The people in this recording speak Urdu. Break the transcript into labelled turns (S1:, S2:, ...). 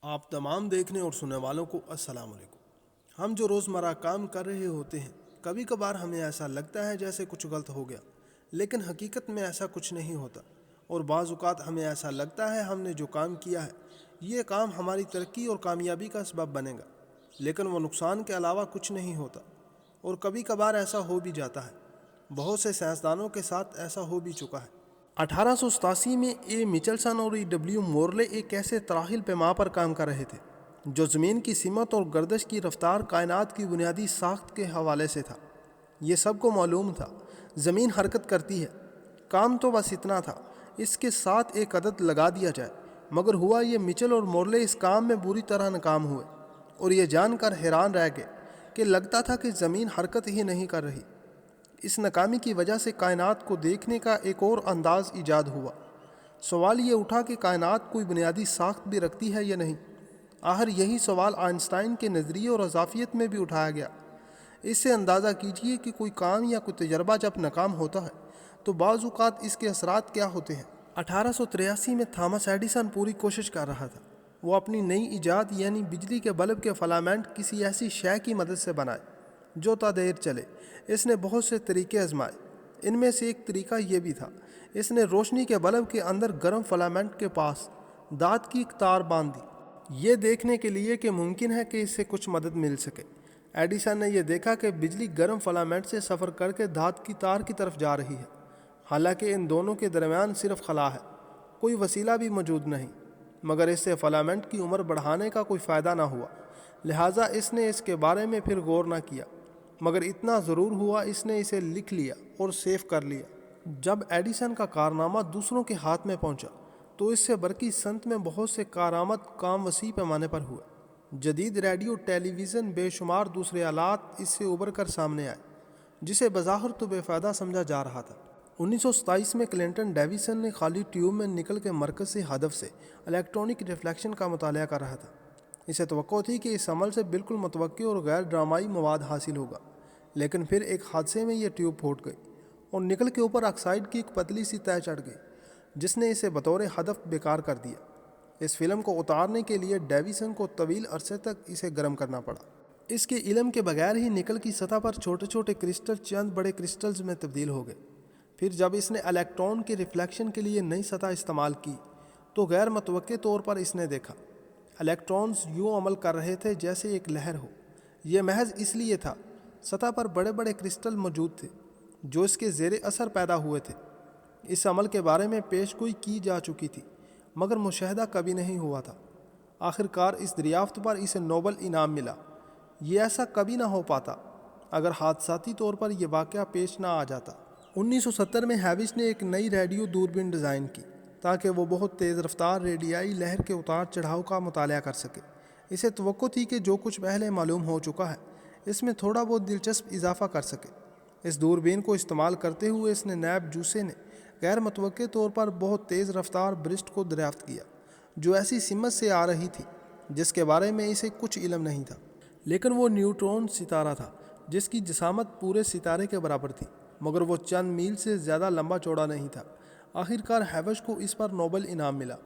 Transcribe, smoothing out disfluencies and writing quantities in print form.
S1: آپ تمام دیکھنے اور سننے والوں کو السلام علیکم۔ ہم جو روزمرہ کام کر رہے ہوتے ہیں، کبھی کبھار ہمیں ایسا لگتا ہے جیسے کچھ غلط ہو گیا، لیکن حقیقت میں ایسا کچھ نہیں ہوتا۔ اور بعض اوقات ہمیں ایسا لگتا ہے ہم نے جو کام کیا ہے یہ کام ہماری ترقی اور کامیابی کا سبب بنے گا، لیکن وہ نقصان کے علاوہ کچھ نہیں ہوتا۔ اور کبھی کبھار ایسا ہو بھی جاتا ہے، بہت سے سائنسدانوں کے ساتھ ایسا ہو بھی چکا ہے۔ 1887 میں اے میچلسن اور ڈبلیو مورلے ایک ایسے ترحل پیماں پر کام کر رہے تھے جو زمین کی سمت اور گردش کی رفتار کائنات کی بنیادی ساخت کے حوالے سے تھا۔ یہ سب کو معلوم تھا زمین حرکت کرتی ہے، کام تو بس اتنا تھا اس کے ساتھ ایک عدد لگا دیا جائے۔ مگر ہوا یہ میچل اور مورلے اس کام میں بری طرح ناکام ہوئے اور یہ جان کر حیران رہ گئے کہ لگتا تھا کہ زمین حرکت ہی نہیں کر رہی۔ اس ناکامی کی وجہ سے کائنات کو دیکھنے کا ایک اور انداز ایجاد ہوا۔ سوال یہ اٹھا کہ کائنات کوئی بنیادی ساخت بھی رکھتی ہے یا نہیں۔ آخر یہی سوال آئنسٹائن کے نظریے اور اضافیت میں بھی اٹھایا گیا۔ اس سے اندازہ کیجئے کہ کوئی کام یا کوئی تجربہ جب ناکام ہوتا ہے تو بعض اوقات اس کے اثرات کیا ہوتے ہیں۔ 1883 میں تھامس ایڈیسن پوری کوشش کر رہا تھا وہ اپنی نئی ایجاد یعنی بجلی کے بلب کے فلامنٹ کسی ایسی شے کی مدد سے بنائے جو تا دیر چلے۔ اس نے بہت سے طریقے آزمائے، ان میں سے ایک طریقہ یہ بھی تھا اس نے روشنی کے بلب کے اندر گرم فلامنٹ کے پاس دھات کی ایک تار باندھ دی، یہ دیکھنے کے لیے کہ ممکن ہے کہ اس سے کچھ مدد مل سکے۔ ایڈیسن نے یہ دیکھا کہ بجلی گرم فلامنٹ سے سفر کر کے دھات کی تار کی طرف جا رہی ہے، حالانکہ ان دونوں کے درمیان صرف خلا ہے، کوئی وسیلہ بھی موجود نہیں۔ مگر اس سے فلامنٹ کی عمر بڑھانے کا کوئی فائدہ نہ ہوا، لہٰذا اس نے اس کے بارے میں پھر غور نہ کیا۔ مگر اتنا ضرور ہوا اس نے اسے لکھ لیا اور سیو کر لیا۔ جب ایڈیسن کا کارنامہ دوسروں کے ہاتھ میں پہنچا تو اس سے برقی صنعت میں بہت سے کارآمد کام وسیع پیمانے پر ہوئے۔ جدید ریڈیو، ٹیلی ویژن، بے شمار دوسرے آلات اس سے ابھر کر سامنے آئے جسے بظاہر تو بے فائدہ سمجھا جا رہا تھا۔ 1927 میں کلنٹن ڈیویسن نے خالی ٹیوب میں نکل کے مرکز سے ہدف سے الیکٹرانک ریفلیکشن کا مطالعہ کر رہا تھا۔ اسے توقع تھی کہ اس عمل سے بالکل متوقع اور غیر ڈرامائی مواد حاصل ہوگا، لیکن پھر ایک حادثے میں یہ ٹیوب پھوٹ گئی اور نکل کے اوپر آکسائڈ کی ایک پتلی سی تہ چڑھ گئی جس نے اسے بطور ہدف بیکار کر دیا۔ اس فلم کو اتارنے کے لیے ڈیویسن کو طویل عرصے تک اسے گرم کرنا پڑا۔ اس کے علم کے بغیر ہی نکل کی سطح پر چھوٹے چھوٹے کرسٹل چند بڑے کرسٹلز میں تبدیل ہو گئے۔ پھر جب اس نے الیکٹران کے ریفلیکشن کے لیے نئی سطح استعمال کی تو غیر متوقع طور پر اس نے دیکھا الیکٹرانز یوں عمل کر رہے تھے جیسے ایک لہر ہو۔ یہ محض اس لیے تھا سطح پر بڑے بڑے کرسٹل موجود تھے جو اس کے زیر اثر پیدا ہوئے تھے۔ اس عمل کے بارے میں پیش گوئی کی جا چکی تھی مگر مشاہدہ کبھی نہیں ہوا تھا۔ آخر کار اس دریافت پر اسے نوبل انعام ملا۔ یہ ایسا کبھی نہ ہو پاتا اگر حادثاتی طور پر یہ واقعہ پیش نہ آ جاتا۔ 1970 میں ہیوس نے ایک نئی ریڈیو دوربین ڈیزائن کی تاکہ وہ بہت تیز رفتار ریڈیائی لہر کے اتار چڑھاؤ کا مطالعہ کر سکے۔ اسے توقع تھی کہ جو کچھ پہلے معلوم ہو چکا ہے اس میں تھوڑا بہت دلچسپ اضافہ کر سکے۔ اس دوربین کو استعمال کرتے ہوئے اس نے نیب جوسے نے غیر متوقع طور پر بہت تیز رفتار برسٹ کو دریافت کیا جو ایسی سمت سے آ رہی تھی جس کے بارے میں اسے کچھ علم نہیں تھا، لیکن وہ نیوٹرون ستارہ تھا جس کی جسامت پورے ستارے کے برابر تھی، مگر وہ چند میل سے زیادہ لمبا چوڑا نہیں تھا۔ آخر کار ہیوس کو اس پر نوبل انعام ملا۔